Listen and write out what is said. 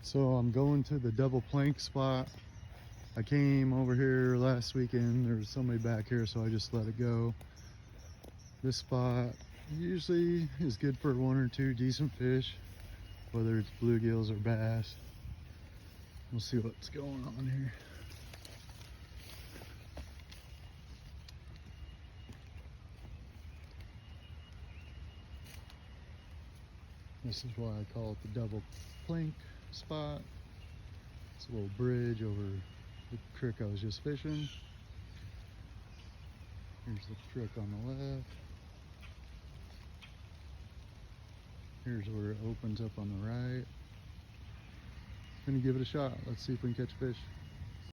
So I'm going to the double plank spot. I came over here last weekend. There was somebody back here, so I just let it go. This spot usually is good for one or two decent fish, whether it's bluegills or bass. We'll see what's going on here. This is why I call it the double plank spot. It's a little bridge over the creek I was just fishing. Here's the creek on the left. Here's where it opens up on the right. Gonna give it a shot. Let's see if we can catch fish.